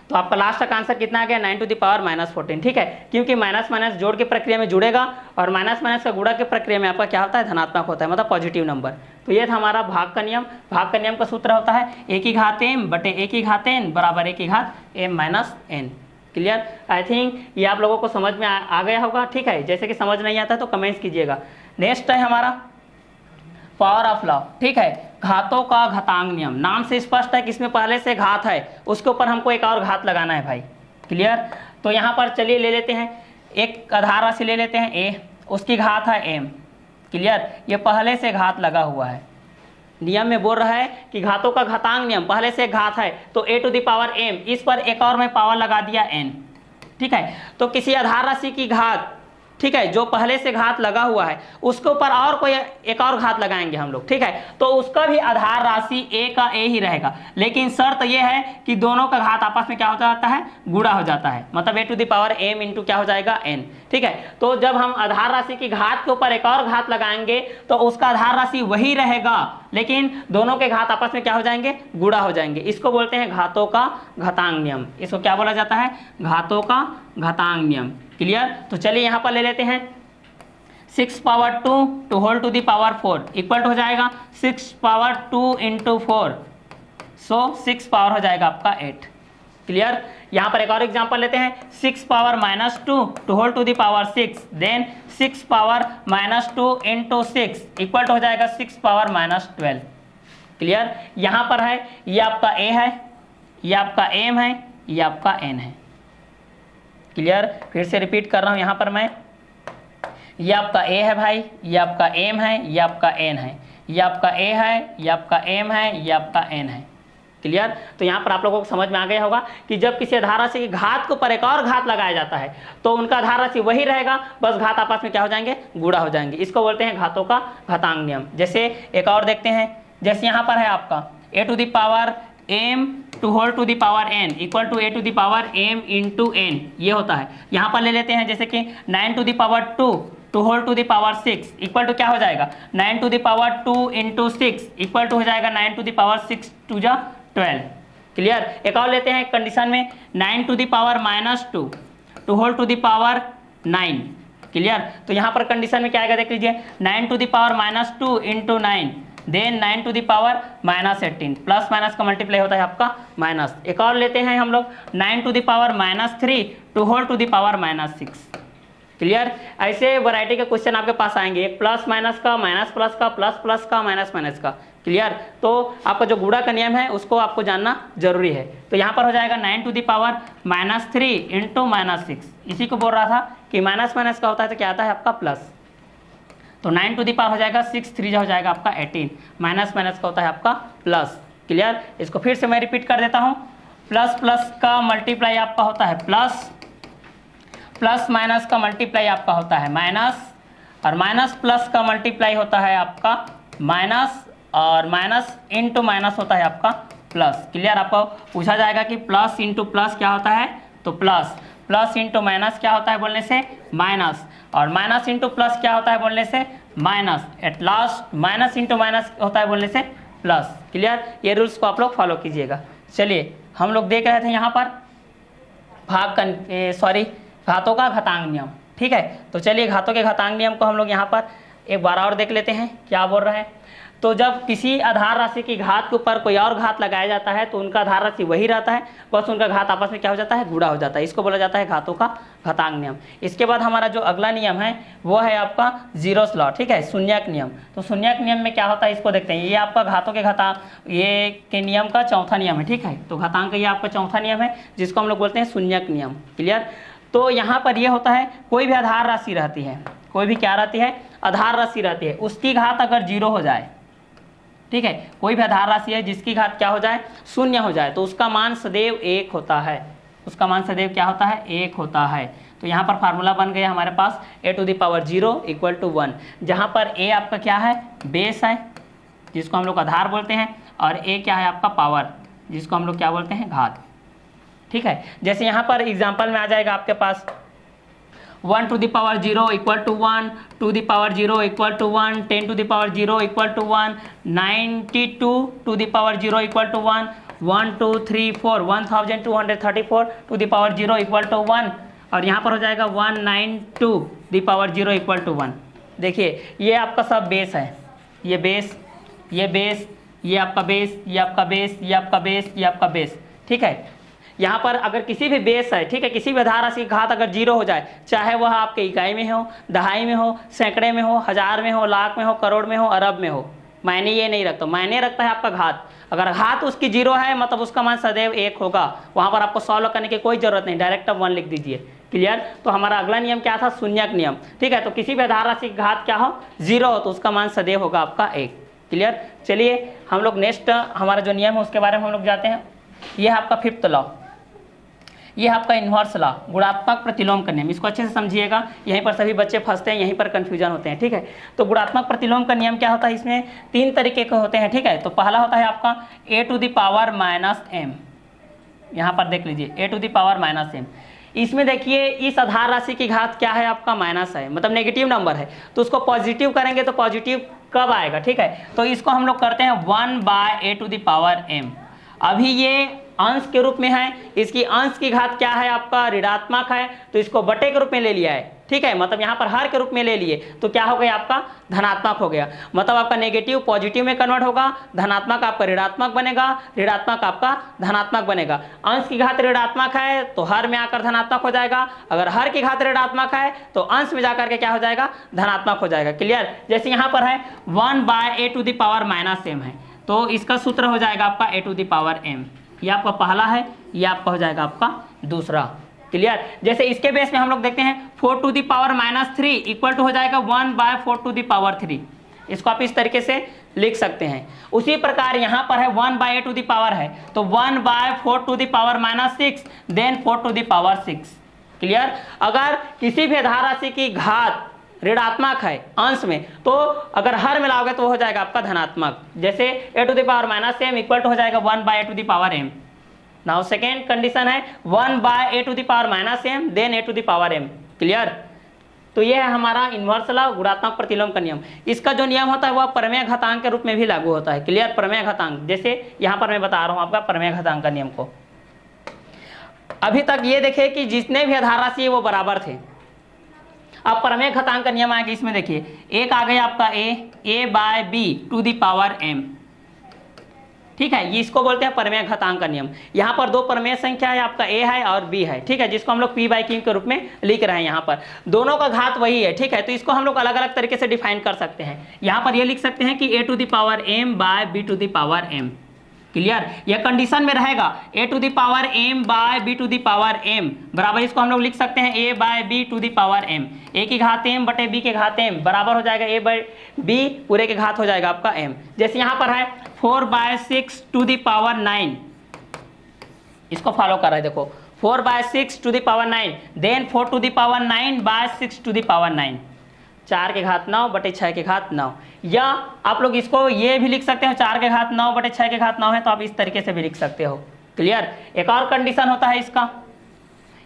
A: तो आपका लास्ट का आंसर कितना आ गया, 9 टू द पावर -14, ठीक है, क्योंकि माइनस माइनस जोड़ की प्रक्रिया में जुड़ेगा और माइनस माइनस का गुणा की प्रक्रिया में आपका क्या होता है, धनात्मक होता है, मतलब पॉजिटिव नंबर। तो ये था हमारा भाग का नियम। भाग का नियम का सूत्र होता है 1 की घात m बटे 1 की घात n बराबर 1 की घात m minus n। Clear? I think ये आप लोगों को समझ में आ गया होगा, ठीक है। जैसे कि समझ नहीं आता तो कमेंट्स कीजिएगा। नेक्स्ट है हमारा पावर ऑफ लॉ, ठीक है, घातों का घातांक नियम। नाम से स्पष्ट है कि इसमें पहले से घात है, उसके ऊपर हमको एक और घात लगाना है भाई। क्लियर? तो यहाँ पर चलिए ले लेते हैं एक आधार राशि ले लेते हैं a, उसकी घात है m। क्लियर? ये पहले से घात लगा हुआ है, नियम में बोल रहा है कि घातों का घातांक नियम, पहले से घात है तो a to the power m, इस पर एक और में पावर लगा दिया n, ठीक है। तो किसी आधार राशि की घात, ठीक है, जो पहले से घात लगा हुआ है उसके ऊपर और कोई एक और घात लगाएंगे हम लोग, ठीक है, तो उसका भी आधार राशि a का a ही रहेगा, लेकिन शर्त यह है कि दोनों का घात आपस में क्या हो जाता है, गुणा हो जाता है, मतलब a to the power m into क्या हो जाएगा n, ठीक है। तो जब हम आधार राशि की घात के ऊपर एक और घात लगाएंगे तो उसका आधार राशि वही रहेगा, लेकिन दोनों के घात आपस में क्या हो जाएंगे, गुणा हो जाएंगे। इसको बोलते हैं घातों का घातांक नियम। इसको क्या बोला जाता है, घातों का घातांक नियम। क्लियर? तो चलिए यहाँ पर ले लेते हैं 6 power 2 to whole to the power 4 equal हो जाएगा 6 पावर 2 इंटू 4, सो 6 पावर हो जाएगा आपका 8। क्लियर? यहाँ पर एक और एग्जांपल लेते हैं 6 power -2 to whole to the power 6, then 6 power -2 into 6 इक्वल हो जाएगा 6 पावर -12। क्लियर? यहाँ पर है ये आपका a है, ये आपका m है, ये आपका n है। क्लियर? फिर से रिपीट कर रहा हूँ यहाँ पर मैं, ये आपका a है भाई, ये आपका m है, ये आपका n है, ये आपका a है, ये आपका m है, ये आपका n है। क्लियर? तो यहाँ पर आप लोगों को समझ में आ गया होगा कि जब किसी आधार राशि की घात के ऊपर एक और घात लगाया जाता है तो उनका आधार राशि वही रहेगा, बस घात आपस में क्या हो जाएंगे, गुणा हो जाएंगे। इसको बोलते हैं घातों का घातांक नियम। जैसे एक और देखते हैं, जैसे यहाँ पर है आपका a to the power m to whole to the power n equal to a to the power m into n, ये होता है। यहाँ पर ले लेते हैं जैसे कि 9 to the power 2 to whole to the power 6 equal to क्या हो जाएगा, 9 to the power 2 into 6 equal to हो जाएगा 9 टू द पावर 6 टू जा 12। क्लियर? एक और लेते हैं कंडीशन में 9 to the power -2 to whole to the power 9। Clear? तो यहाँ पर कंडीशन में क्या आएगा, देख लीजिए 9 to the power -2 into 9, then 9 to the power -18, plus minus का मल्टीप्लाई होता है आपका माइनस। एक और लेते हैं हम लोग 9 to the power -3 to whole to the power -6। Clear? ऐसे वैरायटी के क्वेश्चन आपके पास आएंगे, एक प्लस माइनस का, माइनस प्लस का, प्लस प्लस का, माइनस माइनस का। क्लियर? तो आपका जो गुणा का नियम है उसको आपको जानना जरूरी है। तो यहाँ पर हो जाएगा 9 टू द पावर -3 इंटू -6। इसी को बोल रहा था कि माइनस माइनस का होता है तो क्या आता है आपका प्लस। तो 9 टू द पावर हो जाएगा 6, 3 हो जाएगा आपका 18, माइनस माइनस का होता है आपका प्लस। क्लियर? इसको फिर से मैं रिपीट कर देता हूँ, प्लस प्लस का मल्टीप्लाई आपका होता है प्लस, प्लस माइनस का मल्टीप्लाई आपका होता है माइनस, और माइनस प्लस का मल्टीप्लाई होता है आपका माइनस, और माइनस इंटू माइनस होता है आपका प्लस। क्लियर? आपको पूछा जाएगा कि प्लस इंटू प्लस क्या होता है, तो प्लस, प्लस इंटू माइनस क्या होता है बोलने से माइनस, और माइनस इंटू प्लस क्या होता है बोलने से minus, at last minus into minus होता है बोलने से प्लस। क्लियर? ये रूल्स को आप लोग फॉलो कीजिएगा। चलिए हम लोग देख रहे थे यहाँ पर घातों का घातांक नियम। ठीक है, तो चलिए घातों के घातांक नियम को हम लोग यहाँ पर एक बार और देख लेते हैं क्या बोल रहे हैं। तो जब किसी आधार राशि की घात के ऊपर कोई और घात लगाया जाता है तो उनका आधार राशि वही रहता है, बस उनका घात आपस में क्या हो जाता है, गुणा हो जाता है। इसको बोला जाता है घातों का घातांक नियम। इसके बाद हमारा जो अगला नियम है वो है आपका जीरोस लॉ। ठीक है, शून्यक नियम। तो शून्यक नियम में क्या होता है इसको देखते हैं। ये आपका घातों के घातांक ये के नियम का चौथा नियम है। ठीक है, तो घातांक का ये आपका चौथा नियम है जिसको हम लोग बोलते हैं शून्यक नियम। क्लियर? तो यहाँ पर ये होता है कोई भी आधार राशि रहती है, कोई भी क्या रहती है, आधार राशि रहती है, उसकी घात अगर जीरो हो जाए, ठीक है, कोई भी आधार राशि है जिसकी घात क्या हो जाए, शून्य हो जाए, तो उसका मान सदैव एक होता है। उसका मान सदैव क्या होता है, एक होता है। तो यहाँ पर फार्मूला बन गया हमारे पास a to the power 0 equal to 1, जहाँ पर a आपका क्या है, बेस है जिसको हम लोग आधार बोलते हैं, और a क्या है आपका पावर जिसको हम लोग क्या बोलते हैं, घात। ठीक है, जैसे यहाँ पर एग्जाम्पल में आ जाएगा आपके पास 1 to the power 0 equal to 1, 2 the power 0 equal to 1, 10 to the power 0 equal to 1, 92 to the power 0 equal to 1, 1 2 3 4 1234 to the power 0 equal to 1, और यहाँ पर हो जाएगा 192 द पावर 0 इक्वल टू 1। देखिए ये आपका सब बेस है, ये बेस, ये बेस, ये आपका बेस, ये आपका बेस, ये आपका बेस, ये आपका बेस, ठीक है। यहाँ पर अगर किसी भी बेस है, ठीक है, किसी भी आधार राशि की घात अगर 0 हो जाए, चाहे वह आपके इकाई में हो, दहाई में हो, सैकड़े में हो, हजार में हो, लाख में हो, करोड़ में हो, अरब में हो, मायने ये नहीं रखता, मायने रखता है आपका घात। अगर घात उसकी 0 है मतलब उसका मान सदैव 1 होगा, वहाँ पर आपको सॉल्व करने की कोई जरूरत नहीं, डायरेक्ट आप 1 लिख दीजिए। क्लियर। तो हमारा अगला नियम क्या था, शून्यक नियम, ठीक है। तो किसी भी आधार राशि की घात क्या हो, 0 हो तो उसका मान सदैव होगा आपका 1। क्लियर। चलिए हम लोग नेक्स्ट हमारा जो नियम है उसके बारे में हम लोग जाते हैं। यह है आपका 5th लॉ, ये आपका इन्वर्स लॉ, गुणात्मक प्रतिलोम का नियम। इसको अच्छे से समझिएगा, यहीं पर सभी बच्चे फंसते हैं, यहीं पर कंफ्यूजन होते हैं, ठीक है। तो गुणात्मक प्रतिलोम का नियम क्या होता है, इसमें 3 तरीके के होते हैं, ठीक है। तो पहला होता है आपका a to the power -m, यहाँ पर देख लीजिए a to the power -m। इसमें देखिए इस आधार राशि की घात क्या है, आपका माइनस है, मतलब नेगेटिव नंबर है, तो उसको पॉजिटिव करेंगे तो पॉजिटिव कब आएगा, ठीक है। तो इसको हम लोग करते हैं 1/a to the power m। अभी ये अंश के रूप में है, इसकी अंश की घात क्या है आपका ऋणात्मक है, तो इसको बटे के रूप में ले लिया है, ठीक है। मतलब यहाँ पर हर के रूप में ले लिए तो क्या हो गया आपका धनात्मक हो गया, मतलब आपका नेगेटिव पॉजिटिव में कन्वर्ट होगा, धनात्मक आपका ऋणात्मक बनेगा, ऋणात्मक आपका धनात्मक बनेगा। अंश की घात ऋणात्मक है तो हर में आकर धनात्मक हो जाएगा, अगर हर की घात ऋणात्मक है तो अंश में जाकर के क्या हो जाएगा, धनात्मक हो जाएगा। क्लियर। जैसे यहाँ पर है 1/a to the power -m है, तो इसका सूत्र हो जाएगा आपका a to the power m। ये आपका पहला है, ये आपका हो जाएगा आपका दूसरा। क्लियर। जैसे इसके बेस में हम लोग देखते हैं 4 to the power -3 equal to हो जाएगा 1/4 टू द पावर 3। इसको आप इस तरीके से लिख सकते हैं। उसी प्रकार यहाँ पर है 1/a टू द पावर है, तो 1/4 to the power -6 then 4 to the power 6। Clear. अगर किसी भी आधार राशि की घात ऋणात्मक है अंश में, तो अगर हर मिलाओगे तो वो हो जाएगा आपका धनात्मक। जैसे a to the power -m equal to हो जाएगा 1/a to the power m। Now second condition है 1/a to the power -m then a to the power m। Clear. तो ये है हमारा इन्वर्स लॉ, गुणात्मक प्रतिलोम का नियम। इसका जो नियम होता है वह प्रमेय घातांक के रूप में भी लागू होता है। क्लियर। प्रमेय घातांक, जैसे यहाँ पर मैं बता रहा हूँ आपका प्रमेय घातांक का नियम को। अभी तक ये देखे कि जितने भी आधार राशि है वो बराबर थे, अब प्रमेय घातांक का नियम आएगा। इसमें देखिए एक आ गया आपका a/b to the power m, ठीक है। ये इसको बोलते हैं प्रमेय घातांक का नियम। यहाँ पर दो प्रमेय संख्या है, आपका a है और b है, ठीक है, जिसको हम लोग p/q के रूप में लिख रहे हैं। यहाँ पर दोनों का घात वही है, ठीक है। तो इसको हम लोग अलग अलग तरीके से डिफाइन कर सकते हैं। यहाँ पर ये लिख सकते हैं कि a to the power m/b to the power m। Clear. यह कंडीशन में रहेगा a to the power m/b to the power m बराबर, इसको हम लोग लिख सकते हैं a/b to the power m। a की घात m बटे b के घात m बराबर हो जाएगा a/b पूरे के घात हो जाएगा आपका m। जैसे यहाँ पर है 4/6 टू द पावर 9, इसको फॉलो कर रहा है, देखो 4/6 to the power 9 then 4 to the power 9/6 to the power 9, 4 के घात 9 बटे 6 के घात 9। या आप लोग इसको ये भी लिख सकते हो 4 के घात 9 बटे 6 के घात 9 है, तो आप इस तरीके से भी लिख सकते हो। क्लियर। एक और कंडीशन होता है इसका,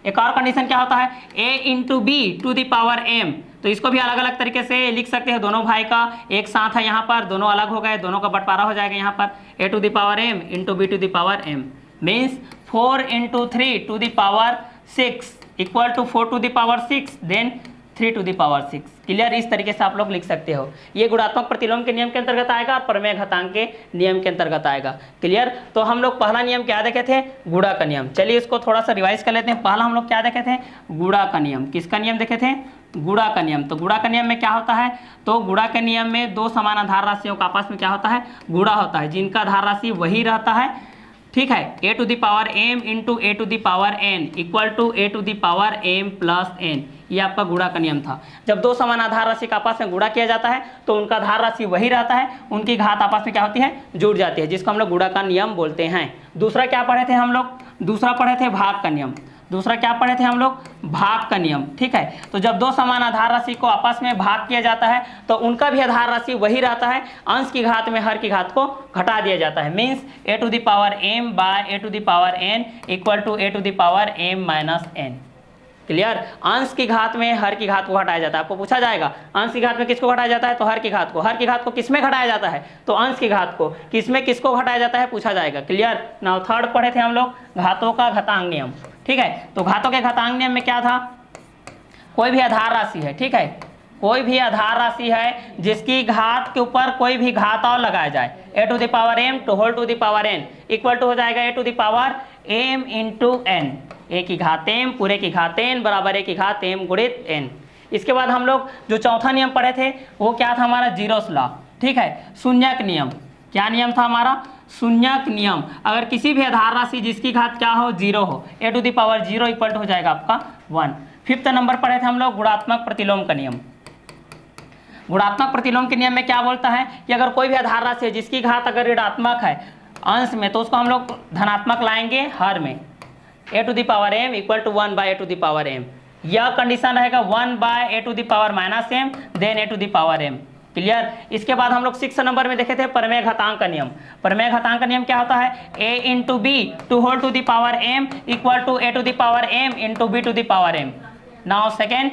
A: एक और कंडीशन क्या होता है a into b to the power m, तो इसको भी अलग अलग तरीके से लिख सकते हैं। दोनों भाई का एक साथ है, यहाँ पर दोनों अलग हो गए, दोनों का बंटवारा हो जाएगा। यहाँ पर a to the power m into b to the power m means 4 into 3 to the power 6 equal to 4 to the power 6 then 3 to the power 6। Clear. इस तरीके से आप लोग लिख सकते हो। ये गुणात्मक प्रतिलोम के नियम के अंतर्गत आएगा और प्रमेय घातांक के नियम के अंतर्गत आएगा। क्लियर। तो हम लोग पहला नियम क्या देखे थे, गुणा का नियम। चलिए इसको थोड़ा सा रिवाइज कर लेते हैं। पहला हम लोग क्या देखे थे, गुणा का नियम। किसका नियम देखे थे, गुणा का नियम। तो गुणा का नियम में क्या होता है, तो गुणा के नियम में दो समान आधार राशियों का आपस में क्या होता है, गुणा होता है, जिनका आधार राशि वही रहता है, ठीक है। a to the power m into a to the power n equal to a to the power m plus n। ये आपका गुणा का नियम था। जब दो समान आधार राशि का आपस में गुणा किया जाता है तो उनका आधार राशि वही रहता है, उनकी घात आपस में क्या होती है, जुड़ जाती है, जिसको हम लोग गुणा का नियम बोलते हैं। दूसरा क्या पढ़े थे हम लोग, दूसरा पढ़े थे भाग का नियम। दूसरा क्या पढ़े थे हम लोग, भाग का नियम, ठीक है। तो जब दो समान आधार राशि को आपस में भाग किया जाता है तो उनका भी आधार राशि वही रहता है, अंश की घात में हर की घात को घटा दिया जाता है। Means a to the power m by a to the power n equal to a to the power m minus n। Clear. अंश की घात में हर की घात को घटाया जाता है। आपको पूछा जाएगा अंश की घात में किसको घटाया जाता है, तो हर की घात को। हर की घात को किसमें घटाया जाता है, तो अंश की घात को। किसमें किसको घटाया जाता है, पूछा जाएगा। क्लियर। नाउ थर्ड पढ़े थे हम लोग घातों का घातांक नियम। ठीक है, तो घातों के घातांक नियम में क्या था, कोई भी आधार राशि है, ठीक है, कोई भी आधार राशि है जिसकी घात के ऊपर कोई भी घात और लगाया जाए, a to the power m to whole to the power n equal to हो जाएगा a to the power m into n। a की घात m पूरे की घात n बराबर a की घात m गुणित n। इसके बाद हम लोग जो चौथा नियम पढ़े थे वो क्या था हमारा, जीरोस लॉ। ठीक है, शून्यक नियम। क्या नियम था हमारा, शून्यक नियम। अगर किसी भी आधार राशि जिसकी घात क्या हो, जीरो हो, a to the power 0 equal to हो जाएगा आपका 1। फिफ्थ नंबर पढ़े थे हम लोग गुणात्मक प्रतिलोम का नियम। गुणात्मक प्रतिलोम के नियम में क्या बोलता है कि अगर कोई भी आधार राशि है जिसकी घात अगर ऋणात्मक है अंश में, तो उसको हम लोग धनात्मक लाएंगे हर में, a to the power m equal to 1 by a to the power m। यह कंडीशन रहेगा 1 by a to the power minus m then a to the power m। Clear. इसके बाद हम लोग 6 नंबर में देखे थे प्रमेय घातांक का नियम। प्रमेय घातांक का नियम क्या होता है, a into b to whole to the power m equal to a to the power m into b to the power m। Now second,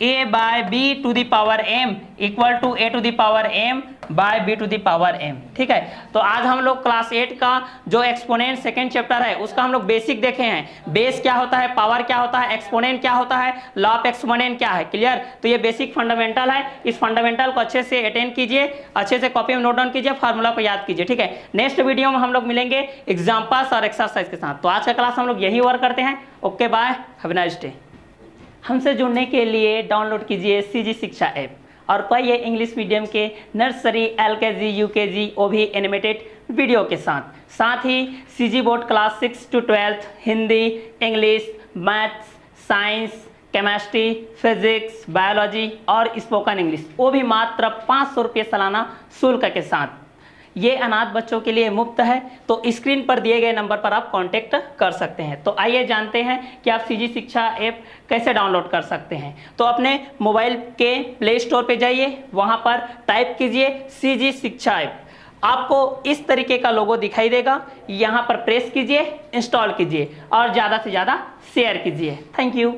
A: a by b to the power m equal to a to the power m by b to the power m। ठीक है, तो आज हम लोग class 8 का जो exponent second chapter है उसका हम लोग बेसिक देखे हैं। बेस क्या होता है, पावर क्या होता है, एक्सपोनेंट क्या होता है, लॉ ऑफ एक्सपोनेंट क्या है। क्लियर। तो ये बेसिक फंडामेंटल है, इस फंडामेंटल को अच्छे से अटेंड कीजिए, अच्छे से कॉपी में नोट डाउन कीजिए, फार्मूला को याद कीजिए। ठीक है, नेक्स्ट वीडियो में हम लोग मिलेंगे एग्जाम्पल्स और एक्सरसाइज के साथ। तो आज का क्लास हम लोग यही वर्क करते हैं। Okay bye, have a nice day. हमसे जुड़ने के लिए डाउनलोड कीजिए सीजी शिक्षा ऐप और पाइए इंग्लिश मीडियम के नर्सरी, LKG, UKG वो भी एनिमेटेड वीडियो के साथ ही CG board class 6 to 12 Hindi, English, maths, science, chemistry, physics, biology और स्पोकन इंग्लिश वो भी मात्र 500 रुपये सालाना शुल्क के साथ। ये अनाथ बच्चों के लिए मुफ्त है, तो स्क्रीन पर दिए गए नंबर पर आप कांटेक्ट कर सकते हैं। तो आइए जानते हैं कि आप सीजी शिक्षा ऐप कैसे डाउनलोड कर सकते हैं। तो अपने मोबाइल के प्ले स्टोर पे जाइए, वहां पर टाइप कीजिए सीजी शिक्षा ऐप। आपको इस तरीके का लोगो दिखाई देगा, यहाँ पर प्रेस कीजिए, इंस्टॉल कीजिए और ज़्यादा से ज़्यादा शेयर कीजिए। Thank you.